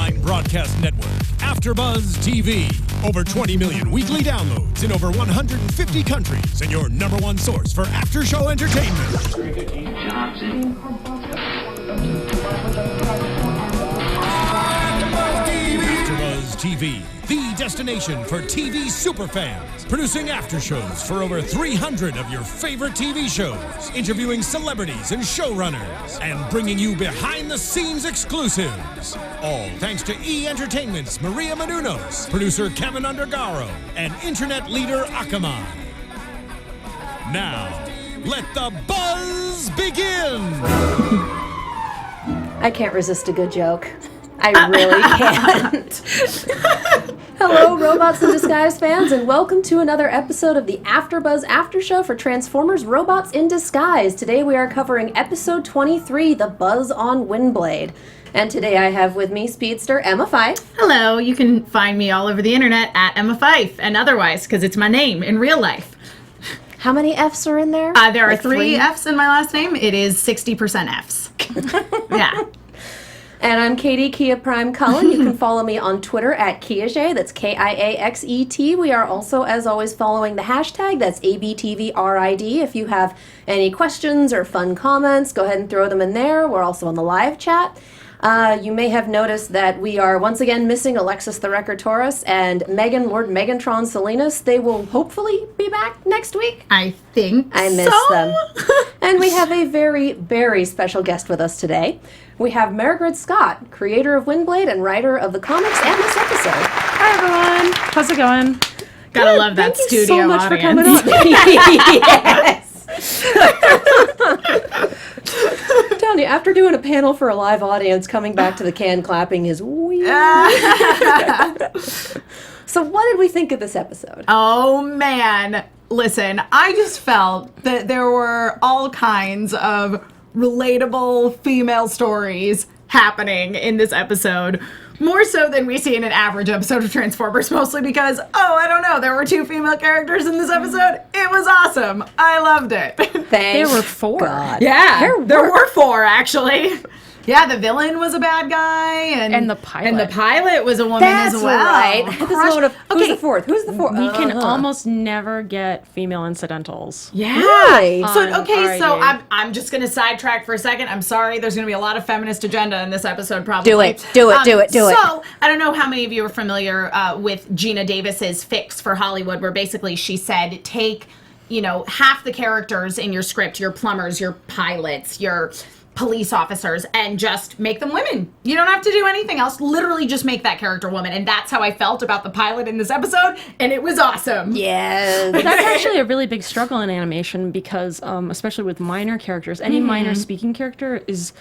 online broadcast network, AFTERBUZZ TV. Over 20 million weekly downloads in over 150 countries, and your number one source for after-show entertainment. AFTERBUZZ TV, the destination for TV superfans, producing after-shows for over 300 of your favorite TV shows, interviewing celebrities and showrunners, and bringing you behind-the-scenes exclusives. All thanks to E! Entertainment's Maria Menounos, producer Kevin Undergaro, and internet leader Akamai. Now, let the buzz begin! I can't resist a good joke. I really can't. Hello, Robots in Disguise fans, and welcome to another episode of the AfterBuzz After Show for Transformers Robots in Disguise. Today we are covering episode 23, the Buzz On Windblade. And today I have with me Speedster Emma Fyffe. Hello, you can find me all over the internet at Emma Fyffe, and otherwise, because it's my name in real life. How many F's are in there? There are three F's in my last name. It is 60% F's. Yeah. And I'm Katie Kia Prime Cullen. You can follow me on Twitter at Kiaxet. That's Kiaxet. We are also, as always, following the hashtag. That's ABTVRID. If you have any questions or fun comments, go ahead and throw them in there. We're also on the live chat. You may have noticed that we are once again missing Alexis the Wrecker Taurus and Megan, Lord Megantron Salinas. They will hopefully be back next week. I think I miss them. And we have a very, very special guest with us today. We have Mairghread Scott, creator of Windblade and writer of the comics and this episode. Hi, everyone. How's it going? Gotta love that Thank studio you so much audience. for coming on. Yes. I'm telling you, after doing a panel for a live audience, coming back to the can clapping is weird. So what did we think of this episode? Oh, man. Listen, I just felt that there were all kinds of relatable female stories happening in this episode. More so than we see in an average episode of Transformers, mostly because, I don't know, there were two female characters in this episode. It was awesome. I loved it. There were four. God. Yeah, there were four, actually. Yeah, the villain was a bad guy, And the pilot. And the pilot was a woman That's as well. right. Who's the fourth? Who's the fourth? We can almost never get female incidentals. Yeah. Really? So I'm just gonna sidetrack for a second. I'm sorry. There's gonna be a lot of feminist agenda in this episode, probably. Do it. So I don't know how many of you are familiar with Gina Davis's fix for Hollywood, where basically she said take, half the characters in your script, your plumbers, your pilots, your police officers, and just make them women. You don't have to do anything else. Literally just make that character woman. And that's how I felt about the pilot in this episode, and it was awesome. Yes. That's actually a really big struggle in animation because, especially with minor characters, any minor speaking character is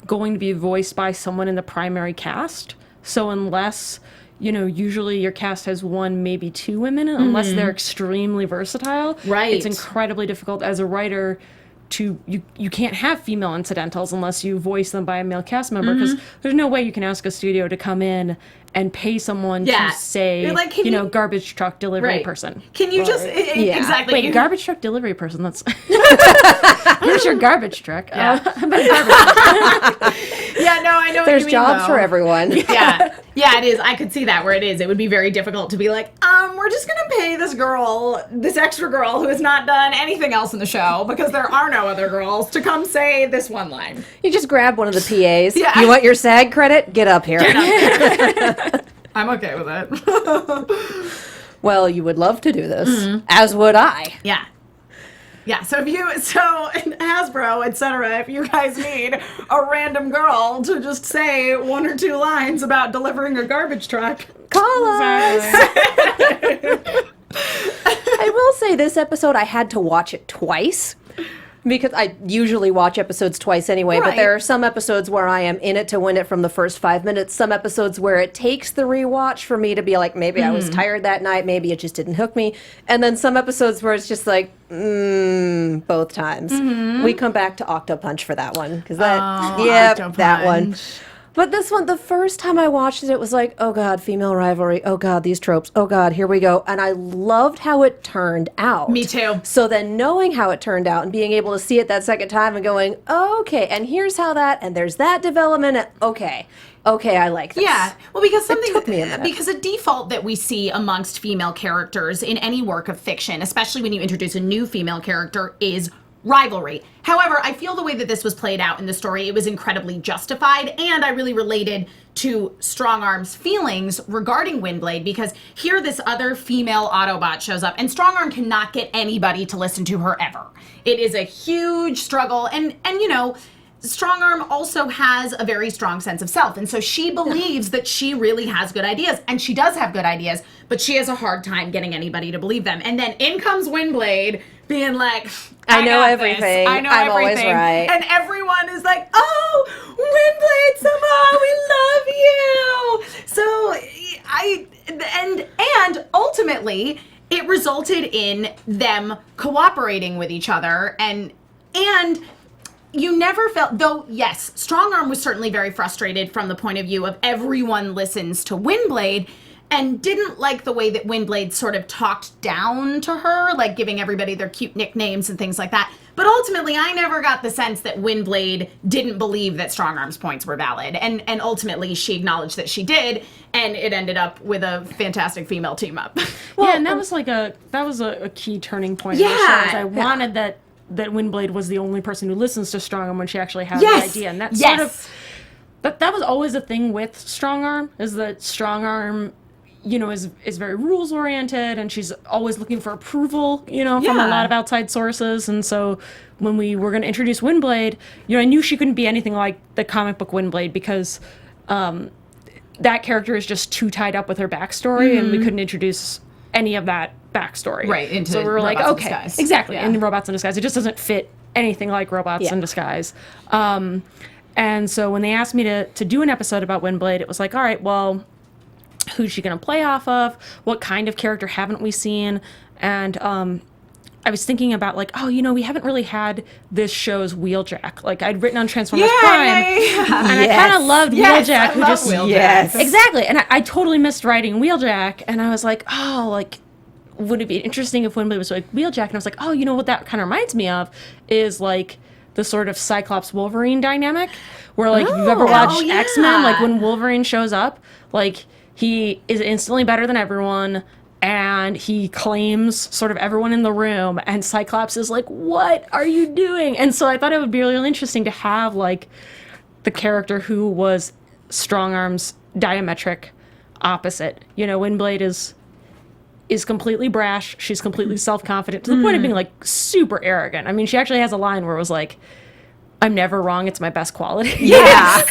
going to be voiced by someone in the primary cast. So unless, usually your cast has one, maybe two women, unless they're extremely versatile. Right. It's incredibly difficult as a writer you can't have female incidentals unless you voice them by a male cast member, because there's no way you can ask a studio to come in and pay someone to say, garbage truck delivery person. Can you just exactly? Wait, garbage truck delivery person? That's here's your garbage truck. Yeah. I'm a garbage truck. Yeah, no, I know. There's what you mean, jobs though. for everyone. Yeah, it is. I could see that where it is. It would be very difficult to be like, we're just gonna pay this extra girl who has not done anything else in the show because there are no other girls to come say this one line. You just grab one of the PAs. Yeah. You want your SAG credit? Get up here. I'm okay with it. Well, you would love to do this, as would I. Yeah. Yeah, so Hasbro, etc., if you guys need a random girl to just say one or two lines about delivering a garbage truck, Call us. I will say this episode, I had to watch it twice. Because I usually watch episodes twice anyway, but there are some episodes where I am in it to win it from the first 5 minutes. Some episodes where it takes the rewatch for me to be like, maybe I was tired that night, maybe it just didn't hook me. And then some episodes where it's just like, both times. We come back to Octopunch for that one. Because that one. But this one, the first time I watched it, it was like, oh God, female rivalry. Oh God, these tropes. Oh God, here we go. And I loved how it turned out. Me too. So then knowing how it turned out and being able to see it that second time and going, okay, and here's how that, and there's that development. Okay, I like this. Yeah, well, because something took me a minute. because a default that we see amongst female characters in any work of fiction, especially when you introduce a new female character, is rivalry. However, I feel the way that this was played out in the story, it was incredibly justified, and I really related to Strongarm's feelings regarding Windblade, because here this other female Autobot shows up, and Strongarm cannot get anybody to listen to her ever. It is a huge struggle, and you know, Strongarm also has a very strong sense of self, and so she believes that she really has good ideas, and she does have good ideas, but she has a hard time getting anybody to believe them. And then in comes Windblade, being like, I know got everything. this. I know I'm everything. always right. And everyone is like, oh, Windblade, somehow we love you. So and ultimately it resulted in them cooperating with each other, and you never felt, though, yes, Strongarm was certainly very frustrated from the point of view of everyone listens to Windblade, and didn't like the way that Windblade sort of talked down to her, like giving everybody their cute nicknames and things like that. But ultimately, I never got the sense that Windblade didn't believe that Strongarm's points were valid. And ultimately, she acknowledged that she did, and it ended up with a fantastic female team-up. Well, and that was a key turning point. In the show, is I wanted that Windblade was the only person who listens to Strongarm when she actually has an idea. And that's sort of... That was always a thing with Strongarm, is that Strongarm, you know, is very rules oriented, and she's always looking for approval, you know, from a lot of outside sources. And so when we were going to introduce Windblade, you know, I knew she couldn't be anything like the comic book Windblade, because that character is just too tied up with her backstory, and we couldn't introduce any of that backstory. Right, into so we were like, Robots in okay, Disguise. exactly, Yeah. in Robots in Disguise. It just doesn't fit anything like Robots in Disguise. And so when they asked me to do an episode about Windblade, it was like, all right, well, who's she going to play off of? What kind of character haven't we seen? And I was thinking about, like, oh, you know, we haven't really had this show's Wheeljack. Like, I'd written on Transformers Prime, and I kind of loved Wheeljack. Wheeljack. Exactly. And I totally missed writing Wheeljack, and I was like, oh, like, would it be interesting if Windblade was like Wheeljack? And I was like, oh, you know what that kind of reminds me of is, like, the sort of Cyclops-Wolverine dynamic, where, like, if you've ever watched X-Men, like, when Wolverine shows up, like, he is instantly better than everyone, and he claims sort of everyone in the room, and Cyclops is like, what are you doing? And so I thought it would be really interesting to have, like, the character who was Strongarm's diametric opposite. You know, Windblade is completely brash. She's completely self-confident, to the point of being, like, super arrogant. I mean, she actually has a line where it was like, I'm never wrong, it's my best quality. Yeah.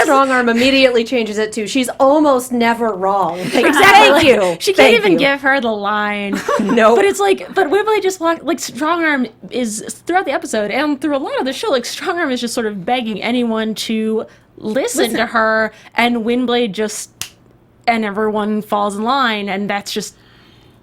Strongarm immediately changes it to, she's almost never wrong. Like, thank you. She can't even give her the line. No. But it's like, but Windblade just, like, Strongarm is, throughout the episode and through a lot of the show, like, Strongarm is just sort of begging anyone to listen to her, and Windblade just, and everyone falls in line, and that's just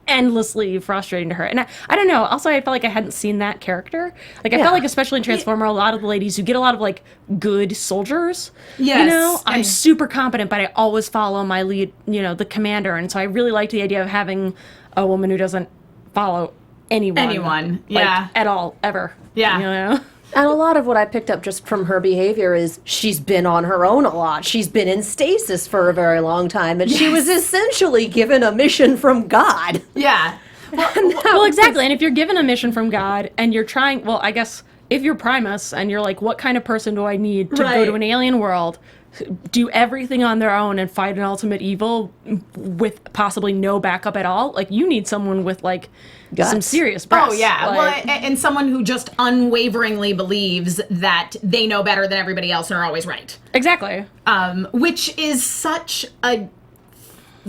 endlessly frustrating to her. And I don't know, also I felt like I hadn't seen that character. Like, I felt like, especially in Transformer, a lot of the ladies, you get a lot of, like, good soldiers. Yes. You know, I'm super competent, but I always follow my lead, you know, the commander. And so I really liked the idea of having a woman who doesn't follow anyone. Like, at all, ever. Yeah. You know? And a lot of what I picked up just from her behavior is she's been on her own a lot. She's been in stasis for a very long time, and she was essentially given a mission from God. Yeah. Well, exactly. And if you're given a mission from God and you're trying, well, I guess if you're Primus and you're like, what kind of person do I need to go to an alien world, do everything on their own and fight an ultimate evil with possibly no backup at all? Like, you need someone with, like, guts. Some serious breasts. Oh, yeah. Like, well, and someone who just unwaveringly believes that they know better than everybody else and are always right. exactly. Which is such a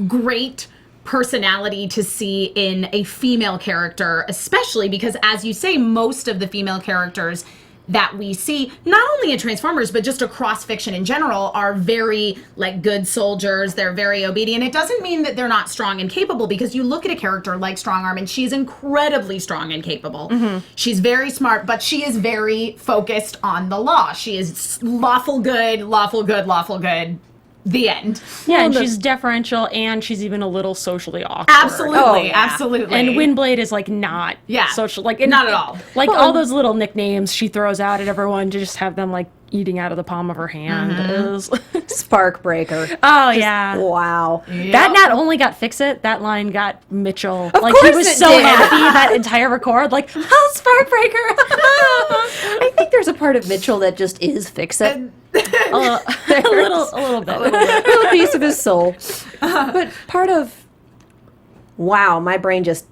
great personality to see in a female character, especially because, as you say, most of the female characters that we see, not only in Transformers, but just across fiction in general, are very, like, good soldiers. They're very obedient. It doesn't mean that they're not strong and capable, because you look at a character like Strongarm, and she's incredibly strong and capable. She's very smart, but she is very focused on the law. She is lawful good, lawful good, lawful good. The end. Yeah, and she's deferential, and she's even a little socially awkward. Absolutely, absolutely. And Windblade is like not social, like not at all. Like all those little nicknames she throws out at everyone to just have them like eating out of the palm of her hand is Spark breaker. Oh yeah. Wow. Yep. That not only got Fix-It, that line got Mitchell. Of like course he was it so did. happy that entire record, like, oh, Spark breaker. I think there's a part of Mitchell that just is Fix-It. a little bit. A little piece of his soul. But part of... Wow, my brain just...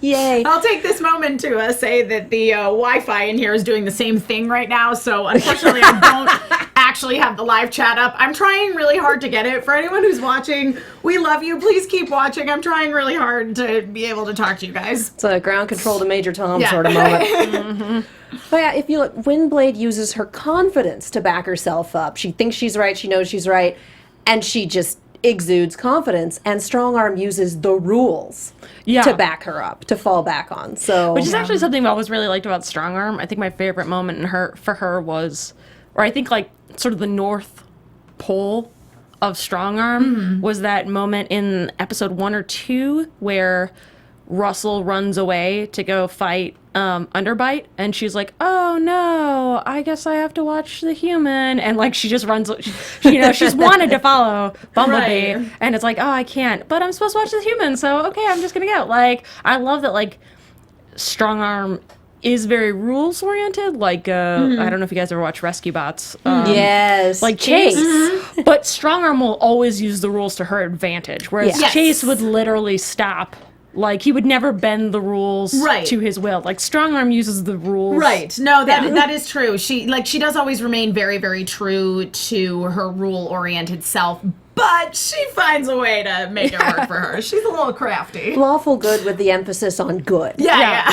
Yay. I'll take this moment to say that the Wi-Fi in here is doing the same thing right now, so unfortunately I don't actually have the live chat up. I'm trying really hard to get it. For anyone who's watching, we love you. Please keep watching. I'm trying really hard to be able to talk to you guys. It's a ground control to Major Tom sort of moment. But yeah, if you look, Windblade uses her confidence to back herself up. She thinks she's right, she knows she's right, and she just exudes confidence. And Strongarm uses the rules to back her up, to fall back on. So, which is actually something I always really liked about Strongarm. I think my favorite moment for her was, or I think like sort of the North Pole of Strongarm was that moment in episode 1 or 2 where Russell runs away to go fight Underbite, and she's like, oh no, I guess I have to watch the human, and like she just runs, she's wanted to follow Bumblebee, Right. and it's like, oh, I can't, but I'm supposed to watch the human, so okay, I'm just gonna go. Like, I love that, like, Strongarm is very rules oriented, like I don't know if you guys ever watch Rescue Bots. yes. Like Chase. But Strongarm will always use the rules to her advantage, whereas Yes. Chase would literally stop. Like, he would never bend the rules Right. to his will. Like, Strongarm uses the rules. Right. No, that is true. She does always remain very, very true to her rule-oriented self, but she finds a way to make it work for her. She's a little crafty. lawful good with the emphasis on good. Yeah.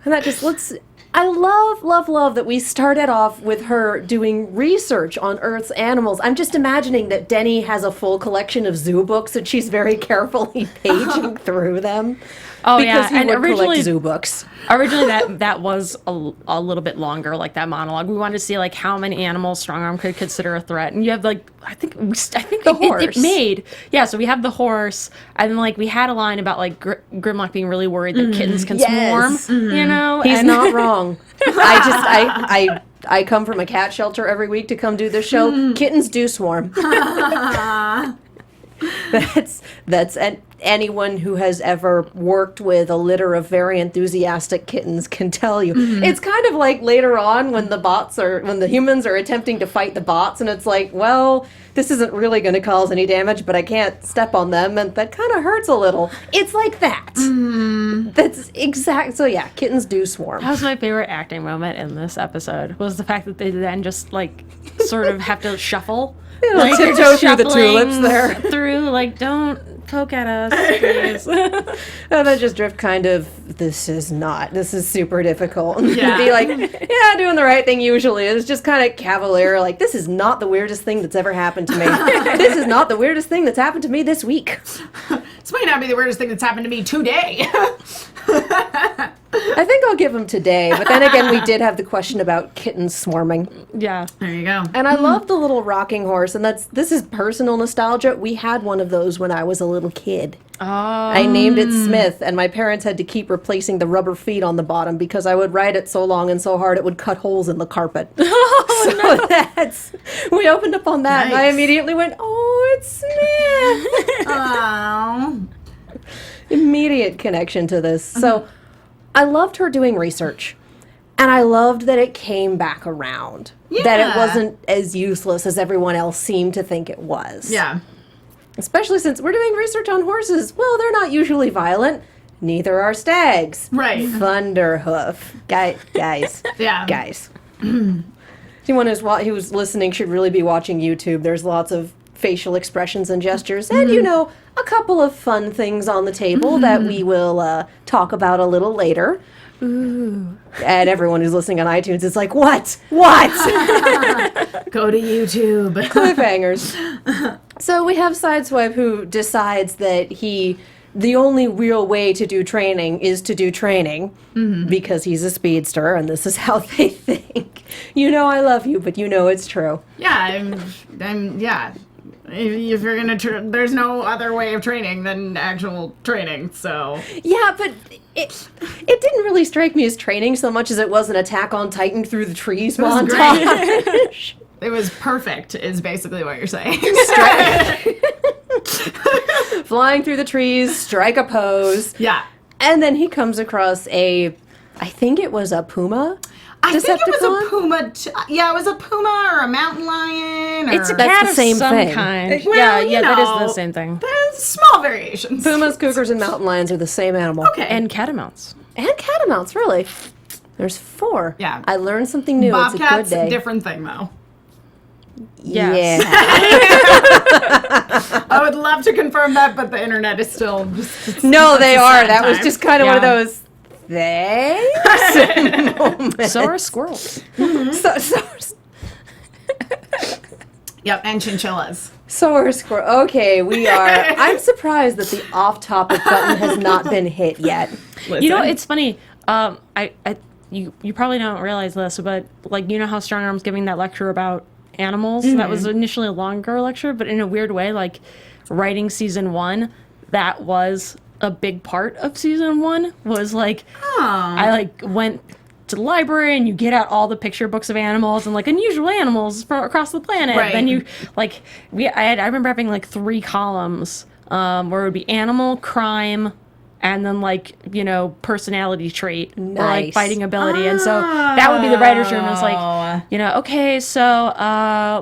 And that just looks... I love that we started off with her doing research on Earth's animals. I'm just imagining that Denny has a full collection of zoo books and she's very carefully paging through them. Oh, because yeah. he And would originally, collect zoo books. originally that was a little bit longer, like that monologue. We wanted to see, like, how many animals Strongarm could consider a threat. And you have, like, I think The horse. it made. Yeah, so we have the horse. And then, like, we had a line about, like, Grimlock being really worried that kittens can Yes. swarm, you know? He's And- not wrong. I come from a cat shelter every week to come do this show. Kittens do swarm. That's anyone who has ever worked with a litter of very enthusiastic kittens can tell you. It's kind of like later on when the humans are attempting to fight the bots, and it's like, well, this isn't really going to cause any damage, but I can't step on them, and that kind of hurts a little. It's like that. That's exact. So yeah, kittens do swarm. That was my favorite acting moment in this episode, was the fact that they then just, like, sort of have to shuffle. Like, they're tiptoe just through the shuffling tulips there. Through, like, don't poke at us, please. And then just drift kind of, this is super difficult. Yeah. Be like, yeah, doing the right thing usually is just kind of cavalier, like, this is not the weirdest thing that's ever happened to me. This is not the weirdest thing that's happened to me this week. This might not be the weirdest thing that's happened to me today. I think I'll give him today, but then again, we did have the question about kittens swarming. Yeah. There you go. And I love the little rocking horse, and this is personal nostalgia. We had one of those when I was a little kid. Oh. I named it Smith, and my parents had to keep replacing the rubber feet on the bottom because I would ride it so long and so hard it would cut holes in the carpet. We opened up on that, and I Nice. immediately went, oh, it's Smith. Oh. Immediate connection to this. So I loved her doing research, and I loved that it came back around. That it Yeah. wasn't as useless as everyone else seemed to think it was. Yeah. Especially since we're doing research on horses. Well, they're not usually violent. Neither are stags. Right. Thunderhoof. Guys. Yeah. Guys. Anyone who's listening should really be watching YouTube. There's lots of facial expressions and gestures. And, a couple of fun things on the table that we will talk about a little later. ooh. And everyone who's listening on iTunes is like, what? What? Go to YouTube. Cliffhangers. So we have Sideswipe who decides that the only real way to do training is to do training because he's a speedster and this is how they think. You know I love you, but you know it's true. Yeah, yeah. If you're gonna, there's no other way of training than actual training. So Yeah, but it didn't really strike me as training so much as it was an Attack on Titan through the trees montage. it was perfect. Is basically what you're saying. Flying through the trees, strike a pose. Yeah. And then he comes across I think it was a puma. I think it was Decepticon? a puma. Yeah, it was a puma or a mountain lion. Or, It's a That's cat the of same some thing. kind. Well, yeah, you that is the know, same thing. There's small variations. Pumas, cougars, and mountain lions are the same animal. Okay. And catamounts. And catamounts, really. There's 4. Yeah. I learned something new. Bobcat's it's a good day. different thing, though. Yes. Yeah. I would love to confirm that, but the internet is still just... No, they it's a are. sad That was time. just kind of one of Yeah. those thanks moments. So are squirrels. Yep, and chinchillas. So are squirrel. Okay, we are. I'm surprised that the off-topic button has not been hit yet. You know, it's funny. You probably don't realize this, but like, you know how Strong Arm's giving that lecture about animals? That was initially a longer lecture, but in a weird way, like writing season 1, that was a big part of season 1. Was like, I like went to the library and you get out all the picture books of animals and like unusual animals from across the planet. Right. Then you like I remember having like 3 columns where it would be animal, crime, and then like, you know, personality trait or like Nice. fighting ability. And so that would be the writer's room. It was like, you know, okay, so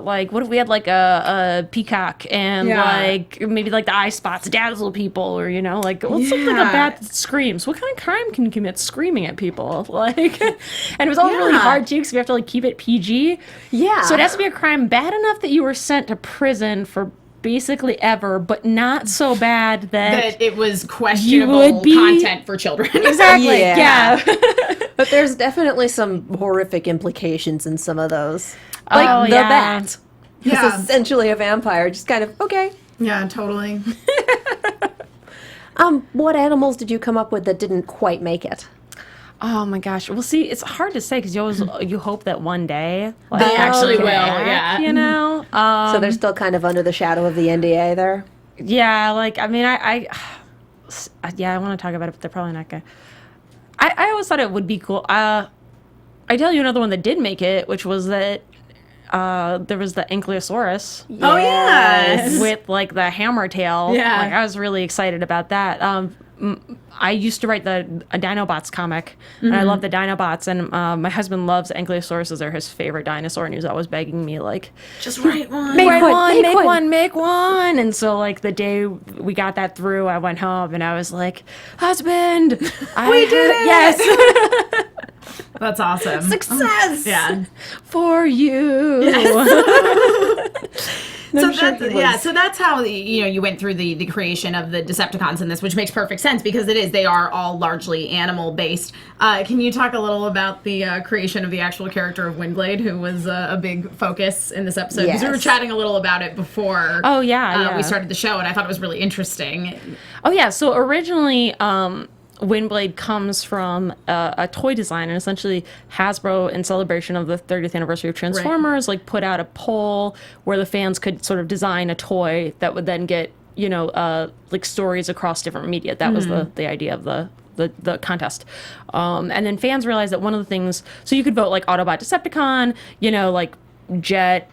like what if we had like a peacock and like maybe like the eye spots dazzle people, or you know, like what's something like a bat that screams? What kind of crime can you commit screaming at people? Like, and it was all really hard too because we have to like keep it PG. Yeah. So it has to be a crime bad enough that you were sent to prison for basically ever, but not so bad that it was questionable would be- content for children. exactly, Yeah. yeah. But there's definitely some horrific implications in some of those. Like Oh, the yeah. bat. Yeah. It's essentially a vampire. Just kind of, okay. Yeah, totally. What animals did you come up with that didn't quite make it? Oh my gosh. Well, see, it's hard to say because you always you hope that one day like, They actually come will, back, yeah. You know. So they're still kind of under the shadow of the NDA there. Yeah. Like I mean, I want to talk about it, but they're probably not gonna. I always thought it would be cool. I tell you another one that did make it, which was that there was the Ankylosaurus. Oh, yes. With like the hammer tail. Yeah. Like I was really excited about that. I used to write a Dinobots comic, and I love the Dinobots, and my husband loves Ankylosaurus. They're his favorite dinosaur, and he was always begging me like, Just write one. Make "Write one, one, make make one." one, make one." And so like the day we got that through, I went home and I was like, "Husband, we did it!" Yes, That's awesome. Success! Yeah. for you." So sure that's, he was. yeah, so that's how you went through the creation of the Decepticons in this, which makes perfect sense because they are all largely animal based. Can you talk a little about the creation of the actual character of Windblade, who was a big focus in this episode? Because we were Yes. chatting a little about it before. Oh, yeah. We started the show, and I thought it was really interesting. Oh yeah. So originally, Windblade comes from a toy design, and essentially Hasbro, in celebration of the 30th anniversary of Transformers, like put out a poll where the fans could sort of design a toy that would then get like stories across different media. That was the idea of the contest. And then fans realized that one of the things, so you could vote like Autobot, Decepticon, like Jet,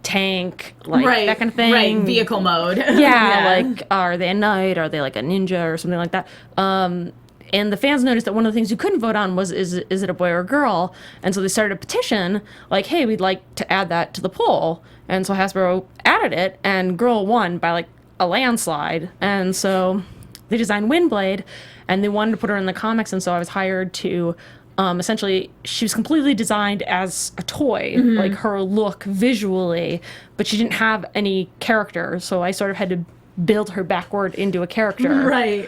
tank, like that kind of thing. Right, vehicle mode. Yeah, like are they a knight? Are they like a ninja or something like that? And the fans noticed that one of the things you couldn't vote on was is it a boy or a girl? And so they started a petition like, hey, we'd like to add that to the poll. And so Hasbro added it, and girl won by like a landslide. And so they designed Windblade, and they wanted to put her in the comics. And so I was hired to essentially, she was completely designed as a toy, like her look visually, but she didn't have any character. So I sort of had to build her backward into a character. Right.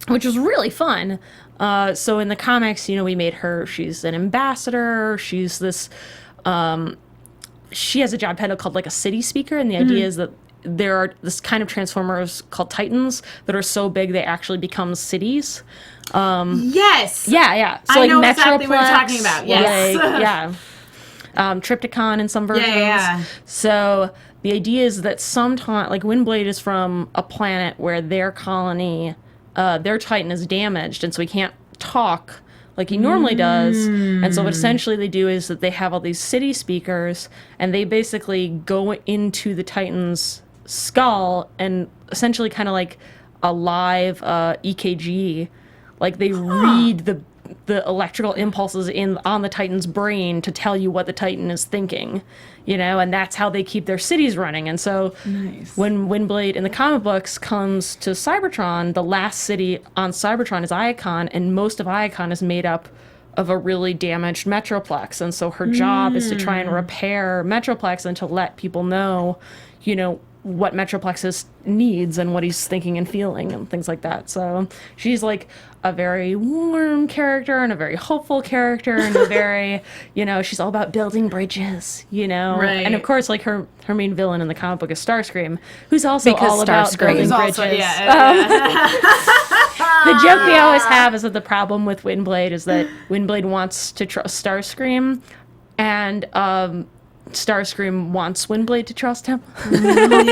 which was really fun. So in the comics, we made her, she's an ambassador. She's this, she has a job title called like a city speaker. And the idea is that there are this kind of Transformers called Titans that are so big they actually become cities. Yes. Yeah. So I like know Metroplex, exactly what you're talking about. Yes. Triptychon in some versions. Yeah. So the idea is that sometimes, like Windblade is from a planet where their colony, their Titan is damaged, and so he can't talk like he normally does. And so what essentially they do is that they have all these city speakers, and they basically go into the Titan's skull and essentially kind of like a live EKG. Like they read the electrical impulses on the Titan's brain to tell you what the Titan is thinking, and that's how they keep their cities running. And so when Windblade in the comic books comes to Cybertron, the last city on Cybertron is Iacon, and most of Iacon is made up of a really damaged Metroplex. And so her job is to try and repair Metroplex and to let people know, what Metroplex's needs and what he's thinking and feeling and things like that. So she's like a very warm character and a very hopeful character and a very, she's all about building bridges, Right. And of course, like her main villain in the comic book is Starscream, who's also all about building bridges. The joke we always have is that the problem with Windblade is that Windblade wants to trust Starscream, and Starscream wants Windblade to trust him. And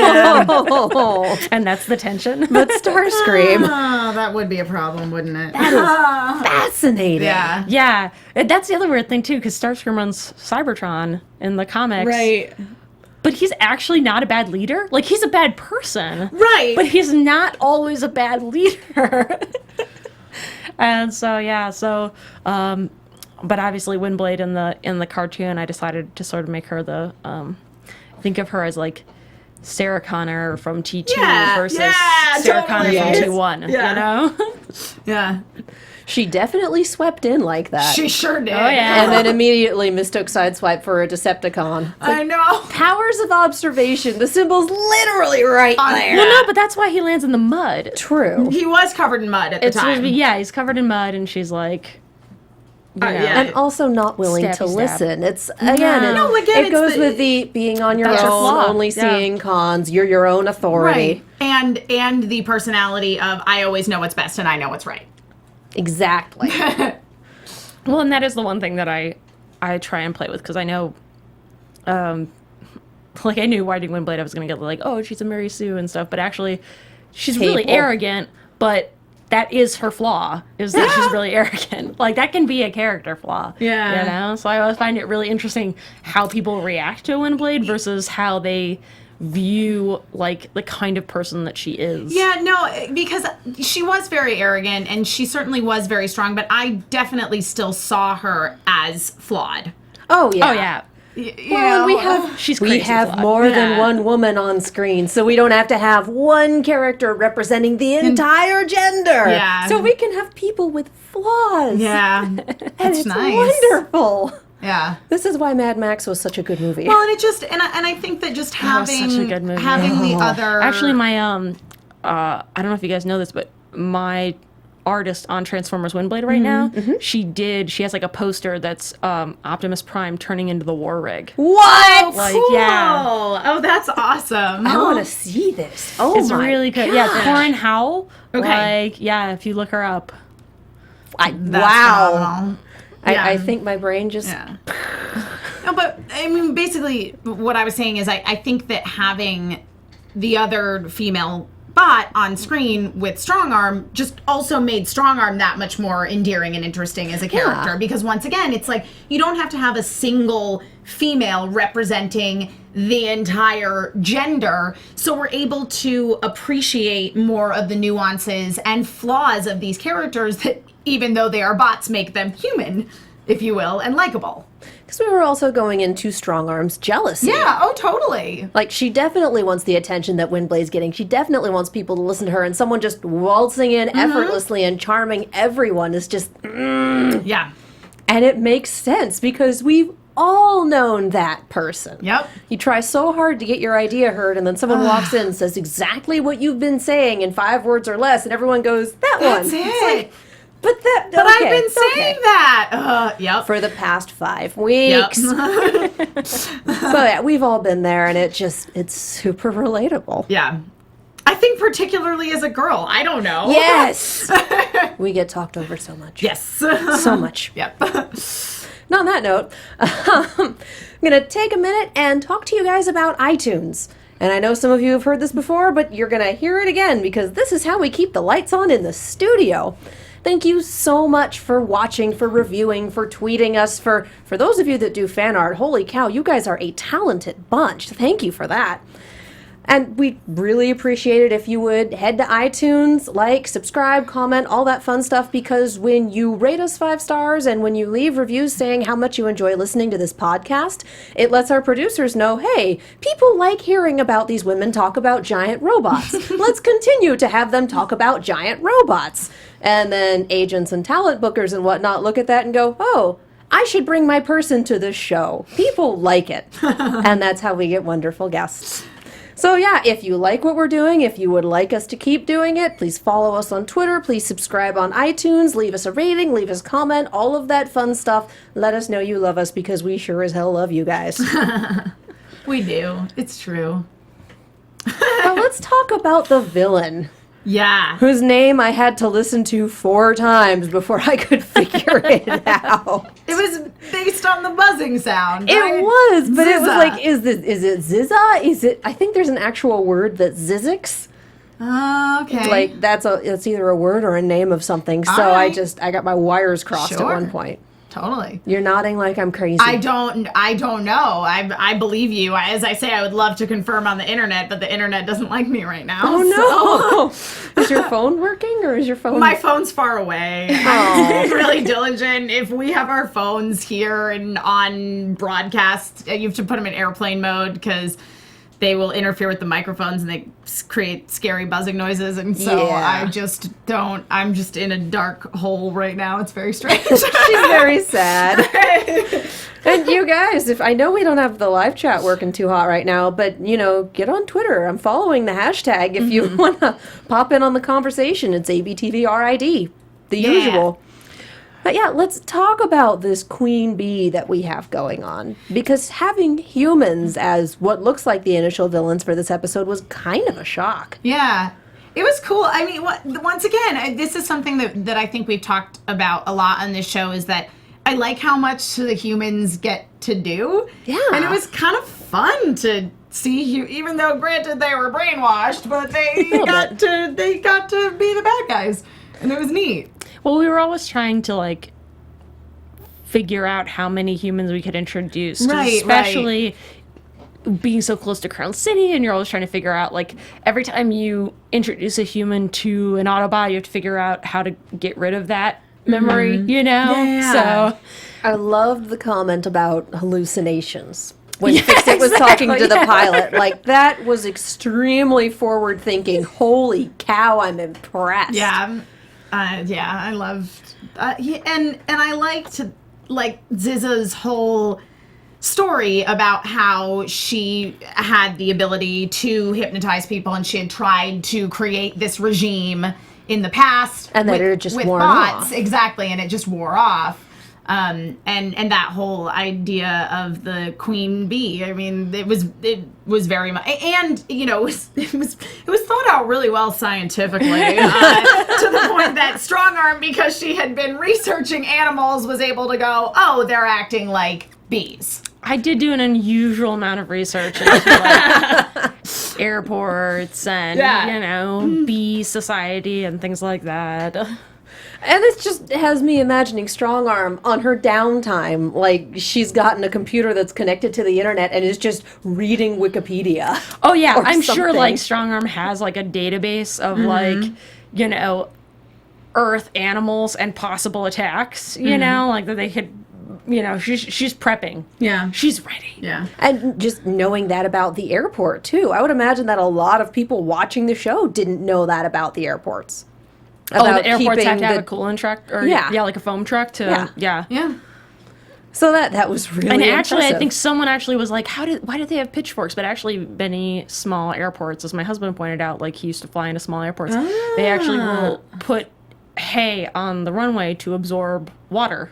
that's the tension. But Starscream. Oh, that would be a problem, wouldn't it? That is fascinating. Yeah. Yeah. That's the other weird thing, too, because Starscream runs Cybertron in the comics. Right. But he's actually not a bad leader. Like, he's a bad person. Right. But he's not always a bad leader. And so, but obviously Windblade in the cartoon, I decided to sort of make her the think of her as like Sarah Connor from T2 versus Sarah Connor from T1. Yeah. She definitely swept in like that. She sure did. Oh yeah. And then immediately mistook Sideswipe for a Decepticon. I know. Powers of observation. The symbol's literally right there. Well, no, but that's why he lands in the mud. True. He was covered in mud at the time. He's covered in mud, and she's like, And also not willing to Stabby stab. listen. It's again, it goes with the being on your That's your own, flaw. only seeing cons. You're your own authority. Right. And the personality of I always know what's best and I know what's right. Exactly. well, and that is the one thing that I try and play with, because I know, like I knew writing Windblade I was going to get like, oh, she's a Mary Sue and stuff, but actually she's really Capable. arrogant, but that is her flaw, is that she's really arrogant. Like, that can be a character flaw. Yeah. So I always find it really interesting how people react to Windblade versus how they view, like, the kind of person that she is. Yeah, no, because she was very arrogant and she certainly was very strong, but I definitely still saw her as flawed. Oh yeah. Oh, yeah. Well, and She's we crazy have flawed. more than one woman on screen, so we don't have to have one character representing the entire gender. Yeah. So we can have people with flaws. Yeah. And That's it's nice. wonderful. Yeah. This is why Mad Max was such a good movie. Well, and it just and I think that just That was having such a good movie. having the other Actually, my I don't know if you guys know this, but my artist on Transformers Windblade right now, she has like a poster that's Optimus Prime turning into the War Rig. What? Like, cool. yeah. Oh, that's awesome. I want to see this. Oh It's my really good. gosh. Yeah, Corin Howell. Okay. Like, yeah, if you look her up. Wow. Phenomenal. Yeah. I think my brain just... Yeah. No, but I mean, basically, what I was saying is I think that having the other female bot on screen with Strongarm just also made Strongarm that much more endearing and interesting as a character. Yeah. Because once again, it's like you don't have to have a single female representing the entire gender. So we're able to appreciate more of the nuances and flaws of these characters that, even though they are bots, make them human, if you will, and likable. Because we were also going into Strongarm's jealousy. Yeah, oh, totally. Like, she definitely wants the attention that Windblade's getting. She definitely wants people to listen to her, and someone just waltzing in effortlessly and charming everyone is just... Yeah. And it makes sense, because we've all known that person. Yep. You try so hard to get your idea heard, and then someone walks in and says exactly what you've been saying in 5 words or less, and everyone goes, that That's one. it. It's like, but I've been saying that. Yep. for the past 5 weeks. Yep. So yeah, we've all been there, and it's super relatable. Yeah. I think particularly as a girl. I don't know. Yes! We get talked over so much. Yes. So much. Yep. Now, on that note, I'm going to take a minute and talk to you guys about iTunes. And I know some of you have heard this before, but you're going to hear it again because this is how we keep the lights on in the studio. Thank you so much for watching, for reviewing, for tweeting us. For those of you that do fan art, holy cow, you guys are a talented bunch. Thank you for that. And we'd really appreciate it if you would head to iTunes, like, subscribe, comment, all that fun stuff, because when you rate us 5 stars and when you leave reviews saying how much you enjoy listening to this podcast, it lets our producers know, hey, people like hearing about these women talk about giant robots. Let's continue to have them talk about giant robots. And then agents and talent bookers and whatnot look at that and go, oh, I should bring my person to this show. People like it. And that's how we get wonderful guests. So yeah, if you like what we're doing, if you would like us to keep doing it, please follow us on Twitter, please subscribe on iTunes, leave us a rating, leave us a comment, all of that fun stuff. Let us know you love us because we sure as hell love you guys. We do. It's true. Now let's talk about the villain, Yeah. whose name I had to listen to 4 times before I could figure it out. It was based on the buzzing sound. It right? was, but it was Zizza. like, is it Zizza? Is it? I think there's an actual word that's Zizix. Okay. Like it's either a word or a name of something. So All right. I got my wires crossed at Sure. one point. Totally. You're nodding like I'm crazy. I don't know. I believe you. As I say, I would love to confirm on the internet, but the internet doesn't like me right now. Oh no! Is your phone working or is your phone? My phone's far away. I'm being really diligent. If we have our phones here and on broadcast, you have to put them in airplane mode because they will interfere with the microphones and they create scary buzzing noises. And so Yeah. I just don't. I'm just in a dark hole right now. It's very strange. She's very sad. And you guys, if I know we don't have the live chat working too hot right now, but get on Twitter. I'm following the hashtag if you want to pop in on the conversation. It's ABTVRID, the Yeah. usual. But yeah, let's talk about this queen bee that we have going on. Because having humans as what looks like the initial villains for this episode was kind of a shock. Yeah. It was cool. I mean, once again, this is something that I think we've talked about a lot on this show is that I like how much the humans get to do. Yeah. And it was kind of fun to see even though granted they were brainwashed, but they got to be the bad guys. And it was neat. Well, we were always trying to figure out how many humans we could introduce, 'cause Right, especially being so close to Crown City, and you're always trying to figure out every time you introduce a human to an Autobot, you have to figure out how to get rid of that memory, Yeah. So I loved the comment about hallucinations. When Fix-It was talking to the pilot. That was extremely forward thinking. Holy cow, I'm impressed. Yeah. I loved and I liked Zizza's whole story about how she had the ability to hypnotize people and she had tried to create this regime in the past And that it just with wore bots. off. Exactly, and it just wore off. And that whole idea of the queen bee, I mean, it was very much, and it was thought out really well scientifically to the point that Strong Arm, because she had been researching animals, was able to go, oh, they're acting like bees. I did do an unusual amount of research into airports and bee society and things like that. And it just has me imagining Strong Arm on her downtime. She's gotten a computer that's connected to the internet and is just reading Wikipedia. Oh yeah, or I'm sure something. Strong Arm has a database of Earth animals and possible attacks. That they could. She's prepping. Yeah. She's ready. Yeah. And just knowing that about the airport, too. I would imagine that a lot of people watching the show didn't know that about the airports. The airports keeping have to have a coolant truck, or Yeah. like a foam truck to, Yeah. Yeah. So that was really And actually, impressive. I think someone actually was like, why did they have pitchforks? But actually, many small airports, as my husband pointed out, like he used to fly into small airports, they actually will put hay on the runway to absorb water.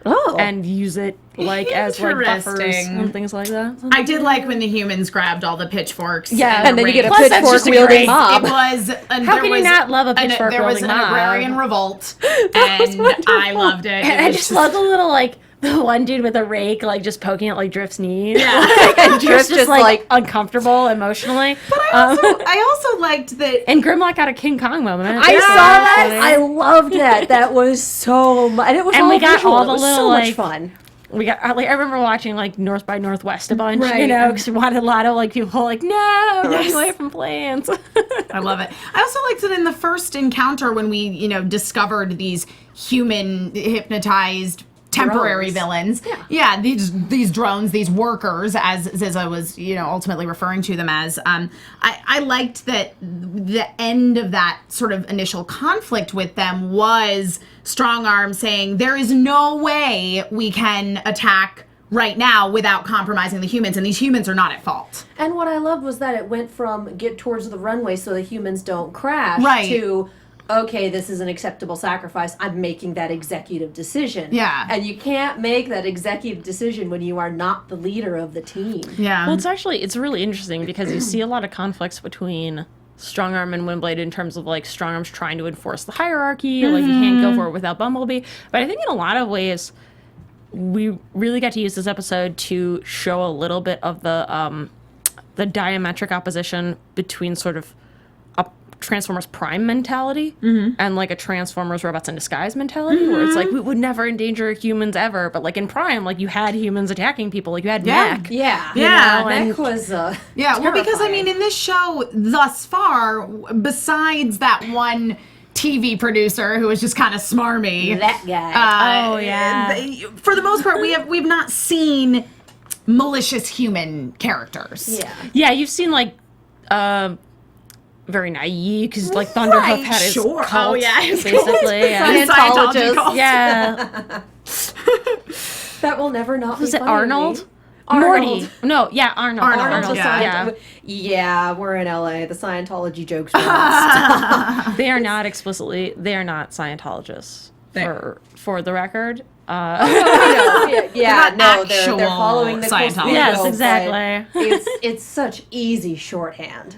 Oh. And use it like as like buffers Interesting. and things like that. I did like when the humans grabbed all the pitchforks. Yeah, and then you get a Plus, that's pitchfork just wielding great. mob. It was. How can you not love a pitchfork There was wielding an mob? agrarian revolt, and I loved it. And I just love the little like the one dude with a rake like just poking at like Drift's knee. Yeah. And Drift's just like uncomfortable emotionally. But I also liked that. And Grimlock got a King Kong moment. I Yeah. saw that. I loved that. That was so much. And it was And all we got visual. all It the was so little, much like, fun. We got like I remember watching like North by Northwest a bunch, you Right. know, because we wanted a lot of like people like no, run away from planes. I love it. I also liked that in the first encounter when we, discovered these human hypnotized temporary Drones. villains. Yeah, these drones, these workers, as Ziza was, ultimately referring to them as. I liked that the end of that sort of initial conflict with them was Strong Arm saying there is no way we can attack right now without compromising the humans, and these humans are not at fault. And what I loved was that it went from get towards the runway so the humans don't crash Right. to, okay, this is an acceptable sacrifice. I'm making that executive decision. Yeah. And you can't make that executive decision when you are not the leader of the team. Yeah. Well, it's really interesting because you see a lot of conflicts between Strongarm and Windblade in terms of like Strongarm's trying to enforce the hierarchy, like he can't go for it without Bumblebee. But I think in a lot of ways, we really got to use this episode to show a little bit of the diametric opposition between sort of a Transformers Prime mentality and like a Transformers Robots in Disguise mentality, where it's like we would never endanger humans ever, but like in Prime, like you had humans attacking people, like you had Mac. Yeah. Yeah, That was Yeah, well, because I terrifying. mean, in this show thus far, besides that one TV producer who was just kind of smarmy, that guy. for the most part, we've not seen malicious human characters. Yeah. Yeah, you've seen like very naive because like Thunderhoof had his sure. cult, Oh, yeah. basically. Yeah. Scientologist. cult. Yeah. That will never not Was be it funny to Arnold? me. Arnold. Morty. No, yeah, Arnold. Arnold, The yeah. Yeah, we're in LA. The Scientology jokes will not stop. They are not Scientologists. For the record. Yeah, They're not they're actual following the Scientologists. Coast Yes, Guard, exactly. but it's such easy shorthand.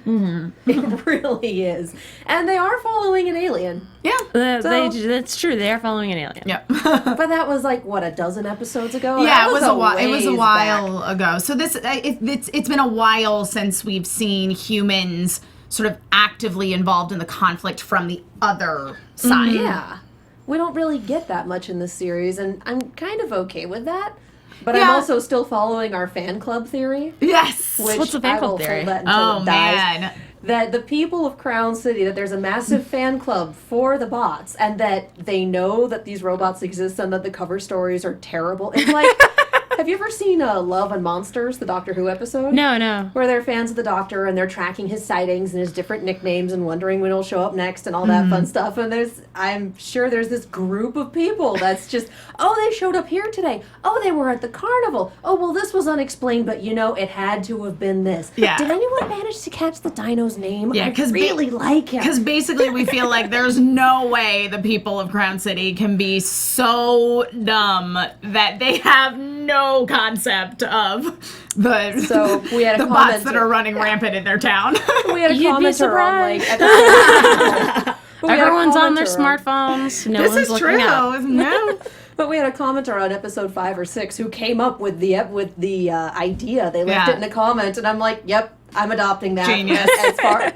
It really is, and they are following an alien. Yeah. That's true. They are following an alien. Yeah. But that was like what, a dozen episodes ago. Yeah, That it was a while. It was a ways while back. ago. So it's been a while since we've seen humans sort of actively involved in the conflict from the other side. Yeah, we don't really get that much in this series, and I'm kind of okay with that. But I'm Yeah. also still following our fan club theory. Yes. Which What's the fan I club will theory? hold that until Oh it dies. man. That the people of Crown City, that there's a massive fan club for the bots, and that they know that these robots exist and that the cover stories are terrible. It's like, have you ever seen Love and Monsters, the Doctor Who episode? No. Where they're fans of the Doctor and they're tracking his sightings and his different nicknames and wondering when he'll show up next and all that fun stuff. And I'm sure there's this group of people that's just, oh, they showed up here today. Oh, they were at the carnival. Oh, well, this was unexplained, but it had to have been this. Yeah. Did anyone manage to catch the dino's name? Yeah, I really like him. Because basically we feel like there's no way the people of Crown City can be so dumb that they have no concept of the, So we had a the bots comment- that are running rampant in their town. We had a You'd be commenter on like surprised. But we had a Everyone's on their commenter on- smartphones. No This one's is looking true. up. No. But we had a commenter on episode 5 or 6 who came up with the idea. They left Yeah. it in a comment, and I'm like, "Yep, I'm adopting that." Genius. As far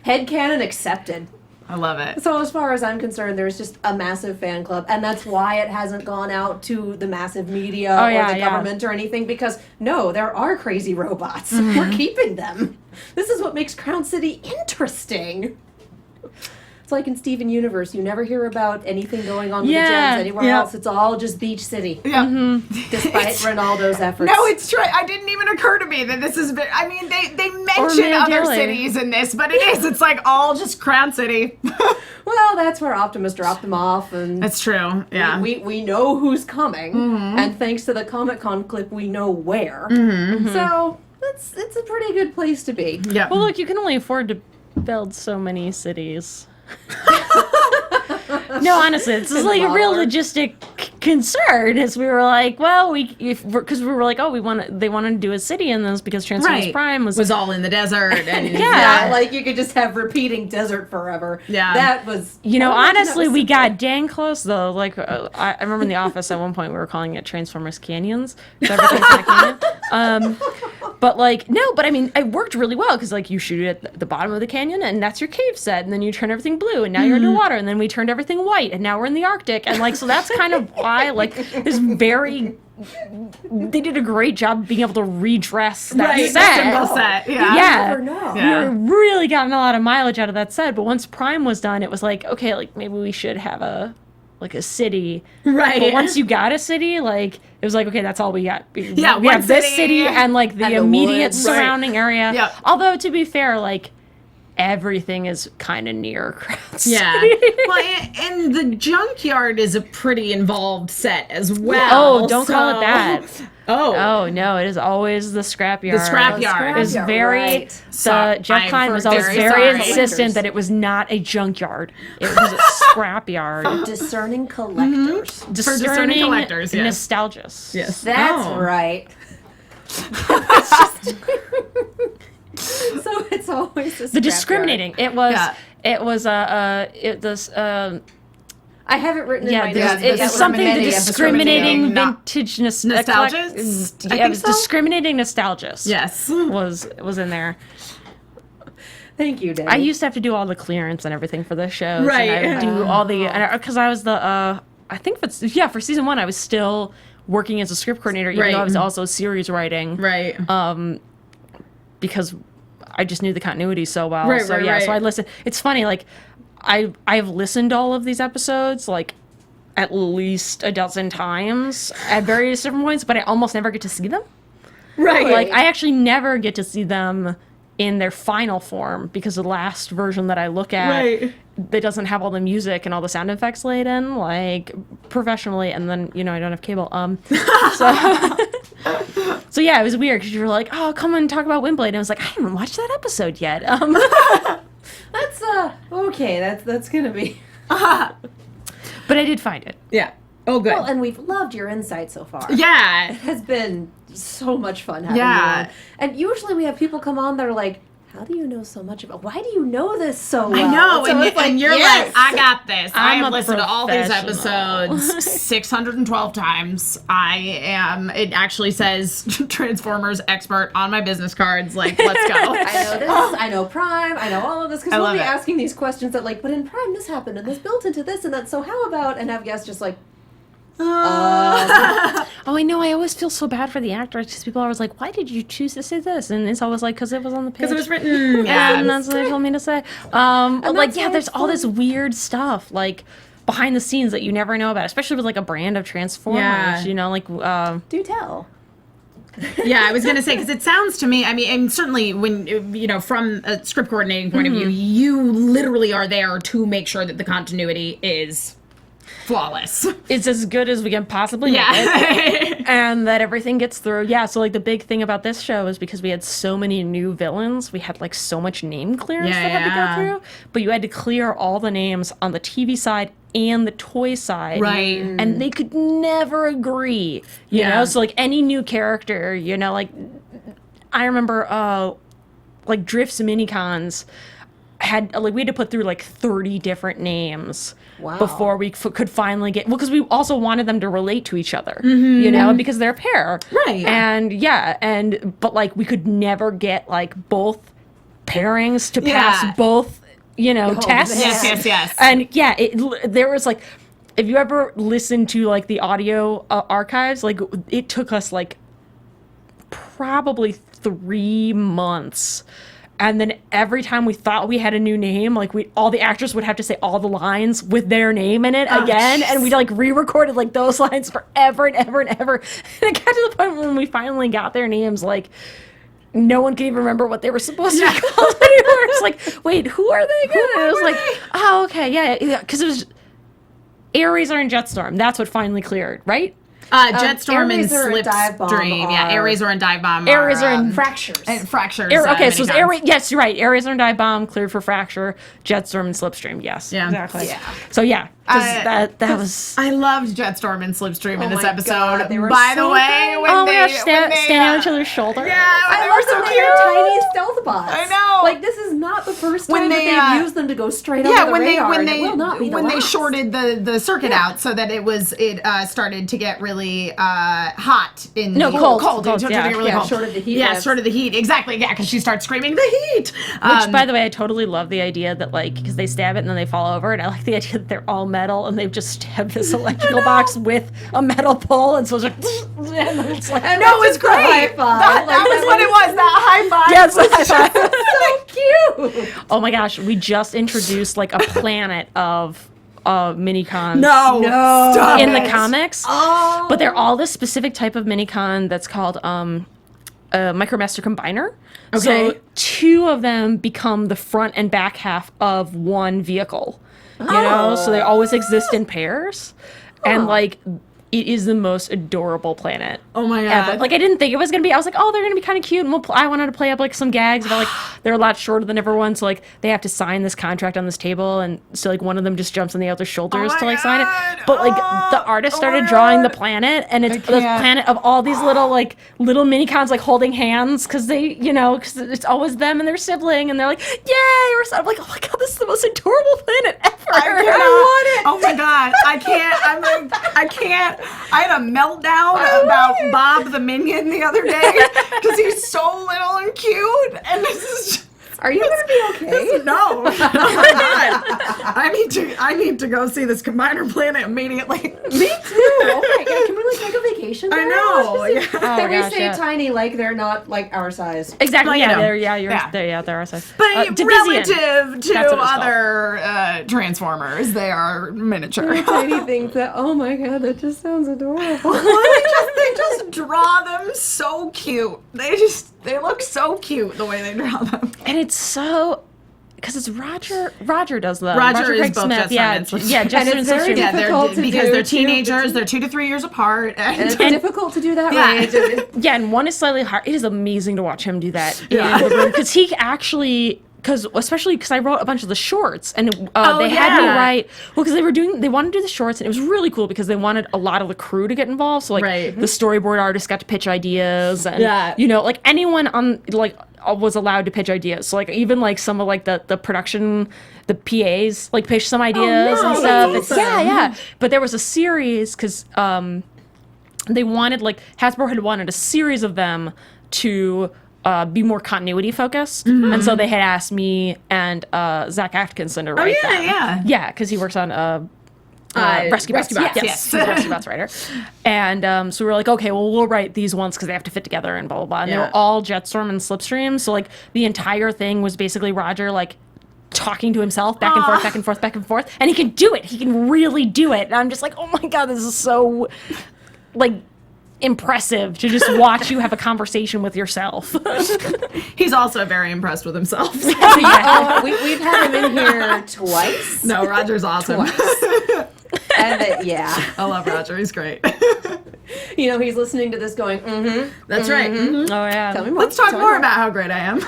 headcanon accepted. I love it. So as far as I'm concerned, there's just a massive fan club, and that's why it hasn't gone out to the massive media or the government or anything. Because no, there are crazy robots. We're keeping them. This is what makes Crown City interesting. It's like in Steven Universe, you never hear about anything going on with the gems anywhere else. It's all just Beach City, Yeah. despite Ronaldo's efforts. No, it's true. I didn't even occur to me that this is. I mean, they mention other Mandela. cities in this, but it is. It's like all just Crown City. well, that's where Optimus dropped them off, and That's true. Yeah. we know who's coming, and thanks to the Comic-Con clip, we know where. So it's a pretty good place to be. Yeah. Well, look, you can only afford to build so many cities. No, honestly, this is like a real logistic concern. As we were like, well, because we were like, oh, they wanted to do a city in this because Transformers Prime was all in the desert, and Yeah, like you could just have repeating desert forever. Yeah. That was... honestly, we got dang close, though. Like, I remember in the office at one point we were calling it Transformers Canyons. Everything's in a canyon. But, I mean, it worked really well, because, like, you shoot it at the bottom of the canyon, and that's your cave set, and then you turn everything blue, and now you're underwater, and then we turned everything white, and now we're in the Arctic, and, like, so that's kind of why, like, they did a great job being able to redress that set. Simple set. Yeah. Yeah. never know. Yeah. We were really gotten a lot of mileage out of that set, but once Prime was done, it was like, okay, like, maybe we should have a city. Right. But once you got a city, like, it was like, okay, that's all we got. Yeah, we one have this city city and, like, the and the immediate woods. surrounding area. Yep. Although, to be fair, like, everything is kind of near Crowd Yeah. City. Well, and the junkyard is a pretty involved set as well. Oh, don't call it that. Oh. Oh, no, it is always the scrapyard. The scrapyard. It was very... Right. Jeff I'm Klein was always very very sorry. insistent that it was not a junkyard. It was a scrapyard. Discerning collectors. discerning collectors, yes. Nostalgics. Yes. That's Oh. right. So it's always a The discriminating. It was. Yeah. It was. It was. I have it written in Yeah, my there's, notes. it's That was something many the episodes discriminating ago. vintage Nostalgics? I Yeah, think it was so. discriminating nostalgias. Yes. was in there. Thank you, Dave. I used to have to do all the clearance and everything for the shows. Right. And I would do all the because I was the I think for season 1 I was still working as a script coordinator, even Right. though I was also series writing. Right. Because I just knew the continuity so well. Right, so right, yeah, right. so I listened. It's funny, like I've listened to all of these episodes like at least a dozen times at various different points, but I almost never get to see them. Right. Like I actually never get to see them in their final form because the last version that I look at Right. that doesn't have all the music and all the sound effects laid in like professionally, and then I don't have cable. So yeah, it was weird because you were like, oh, come and talk about Windblade, and I was like, I haven't watched that episode yet. That's okay. That's gonna be. But I did find it. Yeah. Oh, good. Well, and we've loved your insight so far. Yeah. It has been so much fun having Yeah. you on. And usually we have people come on that are like, how do you know so much about? Why do you know this so well? I know, So and, it's and you're yes. like, I got this. I I'm have a listened to all these professional. episodes 612 times. It actually says Transformers expert on my business cards. Like, let's go. I know this. I know Prime. I know all of this because I we'll love be it. asking these questions that like, but in Prime this happened and this built into this and that. So how about and have guests just like. Oh, I know. I always feel so bad for the actors because people are always like, "Why did you choose to say this?" And it's always like, "Because it was on the page." Because it was written. Yeah, and that's what they told me to say. But like, that's yeah, why there's it's all this fun. weird stuff like behind the scenes that you never know about, especially with like a brand of Transformers. Yeah. Like Do tell. Yeah, I was going to say, because it sounds to me, I mean, and certainly when, from a script coordinating point of view, you literally are there to make sure that the continuity is flawless. it's as good as we can possibly make it, and that everything gets through. Yeah, so like the big thing about this show is because we had so many new villains, we had like so much name clearance that had to Yeah. go through, but you had to clear all the names on the TV side and the toy side. Right. And they could never agree, you Yeah. know? So like any new character, like I remember like Drift's Minicons had we had to put through like 30 different names Wow. before we could finally get because we also wanted them to relate to each other, because they're a pair, Right. And but like we could never get like both pairings to pass both tests. Yes. And yeah, there was like, if you ever listen to like the audio archives, like it took us like probably 3 months. And then every time we thought we had a new name, like all the actors would have to say all the lines with their name in it again, and we'd like re-recorded like those lines forever and ever and ever. And it got to the point when we finally got their names, like no one can even remember what they were supposed to be called anymore. It's like, wait, who are they again? And I was like, oh, okay, yeah, because it was Ares and Jetstorm. That's what finally cleared, right? Jetstorm and Eraser and Dive Bomb Slipstream. Yeah, Eraser and Dive Bomb. Eraser and Fractures. and Fractures. Okay, so it's Minicons. yes, you're right. Eraser and Dive Bomb cleared for Fracture, Jetstorm and Slipstream. Yes, Yeah. exactly. Yeah. So yeah, 'cause that was. I loved Jetstorm and Slipstream in this my episode. God, they were By so the way, good. when Oh my they, gosh, when they, standing on each other's shoulder. Yeah, when I they were love so them cute. like they're tiny stealth bots. I know. Like, this is not the first When time they, that they've used them to go straight Yeah, over the radar, and it will not be the when they last. shorted the circuit out so that it started to get really hot in No, the cold, It started to yeah. get really Yeah, cold. shorted the heat Yeah, waves. shorted the heat. Exactly. Yeah, because she starts screaming the heat. Which, by the way, I totally love the idea that, like, because they stab it and then they fall over, and I like the idea that they're all metal and they've just stabbed this electrical box with a metal pole, and so it's like, and then it's like, And No, it was just the high great. five. That Like, was what it was. That high five. yes, so cute. oh my gosh, we just introduced like a planet of minicons. No. Stop In it. the comics, Oh. but they're all this specific type of minicon that's called Micromaster Combiner. So Okay. two of them become the front and back half of one vehicle. You know, so they always exist in pairs, and like it is the most adorable planet. Oh my Ever. God. Like I didn't think it was gonna be. I was like, oh, they're gonna be kind of cute, and I wanted to play up like some gags about like they're a lot shorter than everyone, so like they have to sign this contract on this table, and so like one of them just jumps on the other's shoulders my to like sign it. God. But like the artist started drawing the God. planet, and it's I the can't. planet of all these little minicons like holding hands because they, because it's always them and their sibling, and they're like, yay! Or something. I'm like, oh my god, this is the most adorable planet ever. I want it. Oh my God. I can't. I'm like, I can't. I had a meltdown about Bob the Minion the other day because he's so little and cute. And this is just, Are you gonna be okay? no. Oh my God. I need to go see this Combiner planet immediately. Me too. Oh my god, can we like take a vacation? I there? know. Yeah. Oh my Can we gosh, say yeah. tiny like they're not like our size? Exactly. Well, you Yeah, know. they're you're Yeah. they're our size. But Division. relative to That's what it's other Transformers, they are miniature. Tiny things that, oh my god, that just sounds adorable. they just draw them so cute. They look so cute the way they draw them. And it's so because it's Roger does them. Roger is Craig both Smith, Jetstorm yeah, and Slipstream. yeah, And Jetstorm it's and very Slipstream. Yeah, difficult to because do, they're too. teenagers. They're 2 to 3 years apart. And it's And difficult to do that Yeah. right. Yeah, and one is slightly hard. It is amazing to watch him do that Yeah. because he actually. Especially because I wrote a bunch of the shorts, and Oh, they had me yeah. write. Well, because they wanted to do the shorts, and it was really cool because they wanted a lot of the crew to get involved. So like Right. the storyboard artist got to pitch ideas, and Yeah. like anyone on was allowed to pitch ideas. So like even like some of like the production, the PAs like pitched some ideas and nice. stuff. That's It's- awesome. yeah. But there was a series because they wanted Hasbro had wanted a series of them to be more continuity focused, and so they had asked me and Zach Atkinson to write yeah, them. yeah. Because he works on Rescue Bots. Rescue Bots, Yes, yes. he's a Rescue Bots writer. And so we were like, okay, well, we'll write these ones because they have to fit together and blah blah blah. And they Yeah. were all Jetstorm and Slipstream, so the entire thing was basically Roger talking to himself back and forth, back and forth, back and forth, and he can do it. He can really do it. And I'm just like, oh my god, this is so impressive to just watch you have a conversation with yourself. He's also very impressed with himself. Oh, we've had him in here twice. No, Roger's awesome. And yeah. I love Roger. He's great. He's listening to this going, That's right. Mhm. Oh yeah. tell me more. Let's talk tell me more about how great I am.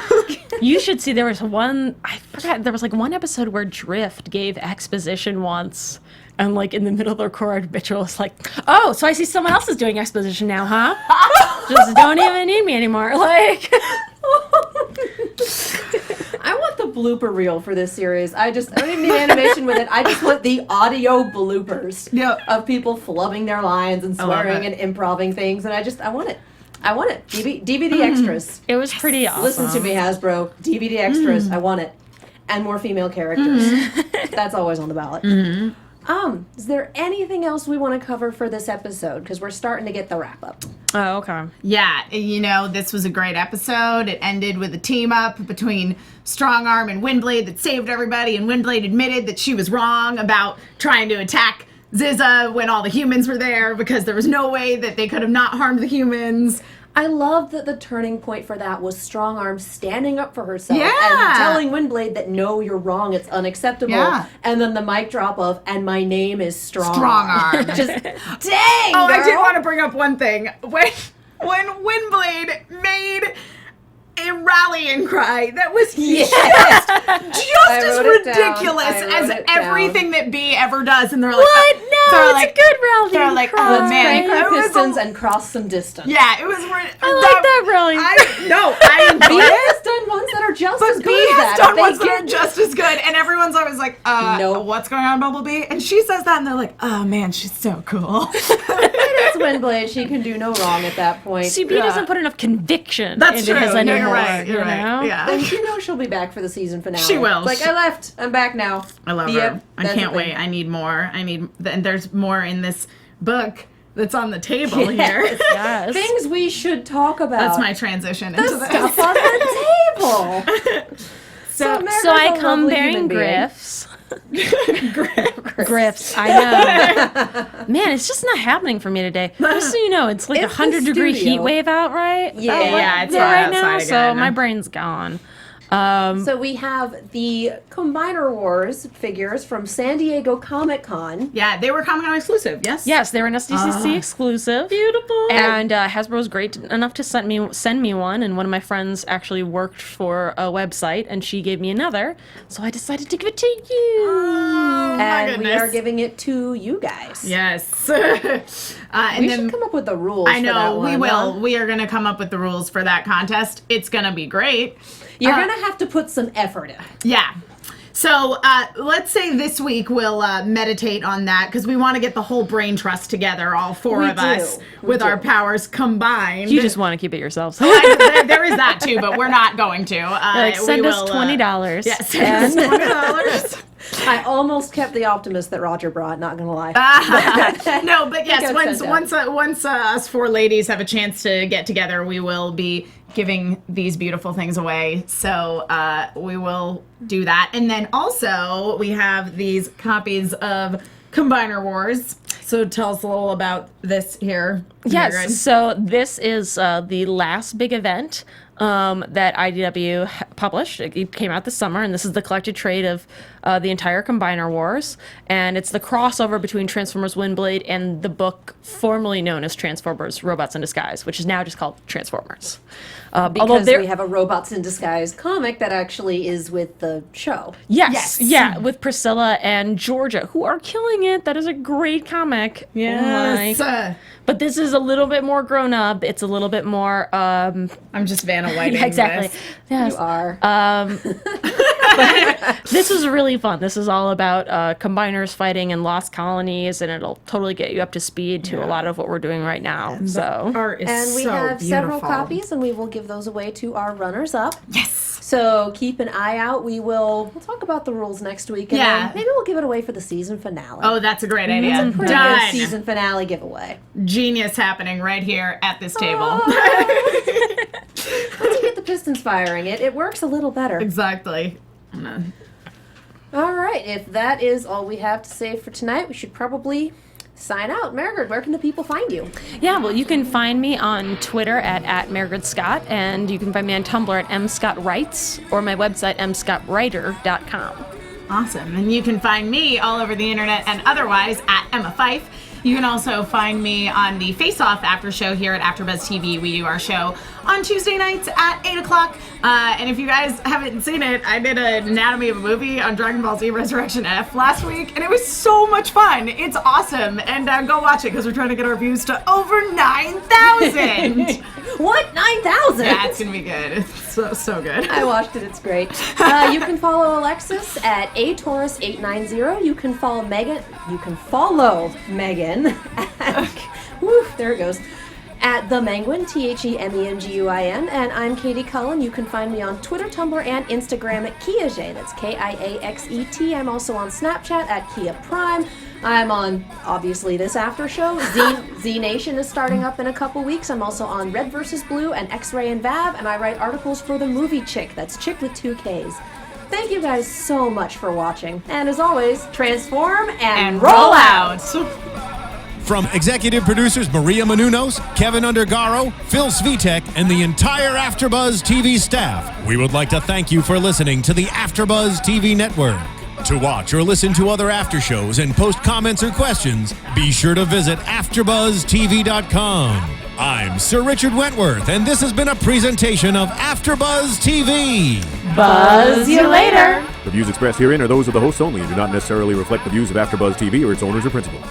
You should see. There was one. I forgot. There was one episode where Drift gave exposition once, and in the middle of the record, Mitchell was like, "Oh, so I see someone else is doing exposition now, huh? Just don't even need me anymore." I want the blooper reel for this series. I don't even need animation with it. I just want the audio bloopers Yep. of people flubbing their lines and I love swearing it. and improving things, and I want it. I want it. DVD extras. It was pretty awesome. Listen to me, Hasbro. DVD extras. I want it. And more female characters. That's always on the ballot. Is there anything else we want to cover for this episode? Because we're starting to get the wrap up. Oh, okay. Yeah, this was a great episode. It ended with a team up between Strongarm and Windblade that saved everybody, and Windblade admitted that she was wrong about trying to attack Zizza when all the humans were there because there was no way that they could have not harmed the humans. I love that the turning point for that was Strong Arm standing up for herself Yeah. and telling Windblade that no, you're wrong, it's unacceptable. Yeah. And then the mic drop of, and my name is Strong Arm. Just, dang, Oh, I did girl. want to bring up one thing. When Windblade made a rallying cry that was just as ridiculous as everything that B ever does, and they're like, What? No, it's a good rallying They're like, cry. oh Let's man, crank our it was pistons and cross some distance. yeah, it was. I like that rallying cry. I enjoy B it. has done ones that are just But as B good as has that. done They ones that get- are just as good, and everyone's always like, Nope. what's going on, Bumblebee? And she says that, and they're like, oh man, she's so cool. It's Windblade. She can do no wrong at that point. CB doesn't put enough conviction That's into true. his No, anymore. you're right. You're you right. know? Yeah. And you know she'll be back for the season finale. She will. It's like, I left. I'm back now. I love Yep, her. I that's can't the wait. thing. I need more. And there's more in this book that's on the table here. Yes. Things we should talk about. That's my transition into this. stuff on the table. So Mairghread's So I a come lovely bearing human being. grifts. Grifts, I know. Man, it's just not happening for me today. Just so you know, it's like It's the 100-degree studio. heat wave out, right? Yeah. Yeah, it's hot right now. outside So again. my brain's gone. So we have the Combiner Wars figures from San Diego Comic-Con. yeah, they were Comic-Con exclusive, yes? Yes, they're an SDCC exclusive. Beautiful. And Hasbro was great enough to send me one, and one of my friends actually worked for a website, and she gave me another, so I decided to give it to you. Oh, my And we goodness. are giving it to you guys. Yes. And We then should come up with the rules I for that know, one. we will. huh? We are going to come up with the rules for that contest. It's going to be great. You're going to have to put some effort in. Yeah. So let's say this week we'll meditate on that because we want to get the whole brain trust together, all four We of us, do. with We our do. powers combined. You just want to keep it yourselves. There is that too, but we're not going to. Like, send we us will, $20. Yes, send us $20. I almost kept the optimist that Roger brought, not going to lie. No, but yes, got once sent once us four ladies have a chance to get together, we will be giving these beautiful things away. So we will do that, and then also we have these copies of Combiner Wars. So tell us a little about this here. Mairghread. Yes, so this is the last big event that IDW published. It came out this summer, and this is the collected trade of the entire Combiner Wars, and it's the crossover between Transformers Windblade and the book formerly known as Transformers Robots in Disguise, which is now just called Transformers. Because we have a Robots in Disguise comic that actually is with the show. Yes, Yes. yeah, with Priscilla and Georgia, who are killing it. That is a great comic. Yes. Like, but this is a little bit more grown up. It's a little bit more. I'm just Vanna Whiting. Yeah, exactly. this. Yes. You are. This was really fun. This is all about combiners fighting in lost colonies, and it'll totally get you up to speed to a lot of what we're doing right now. So Art is And we so have several beautiful. copies, and we will give those away to our runners-up. Yes. So keep an eye out. We'll talk about the rules next week, and Yeah. then maybe we'll give it away for the season finale. Oh, that's a great idea. Pretty good Done. season finale giveaway. Genius happening right here at this table. Once you get the pistons firing, it works a little better. Exactly. All right, if that is all we have to say for tonight, we should probably sign out. Mairghread, where can the people find you? yeah, well, you can find me on Twitter at Mairghread Scott, and you can find me on Tumblr at mscottwrites, or my website mscottwriter.com. Awesome. And you can find me all over the internet and otherwise at Emma Fyffe. You can also find me on the Face Off After Show here at AfterBuzz TV. We do our show on Tuesday nights at 8 o'clock. And if you guys haven't seen it, I did an anatomy of a movie on Dragon Ball Z Resurrection F last week, and it was so much fun. It's awesome. And go watch it because we're trying to get our views to over 9,000. What? 9,000? Yeah, it's going to be good. It's so good. I watched it. It's great. You can follow Alexis at aTaurus890. You can follow Megan. At, woo, there it goes. At The Menguin, TheMenguin, and I'm Katie Cullen. You can find me on Twitter, Tumblr, and Instagram at Kiaxet. That's Kiaxet. I'm also on Snapchat at Kia Prime. I'm on, obviously, this after show. Z Nation is starting up in a couple weeks. I'm also on Red vs. Blue and X-Ray and Vav, and I write articles for The Movie Chick. That's Chick with 2 Ks. Thank you guys so much for watching. And as always, transform and roll out. From executive producers Maria Menounos, Kevin Undergaro, Phil Svitek, and the entire AfterBuzz TV staff, we would like to thank you for listening to the AfterBuzz TV network. To watch or listen to other after shows and post comments or questions, be sure to visit AfterBuzzTV.com. I'm Sir Richard Wentworth, and this has been a presentation of AfterBuzz TV. Buzz you later. The views expressed herein are those of the hosts only and do not necessarily reflect the views of AfterBuzz TV or its owners or principals.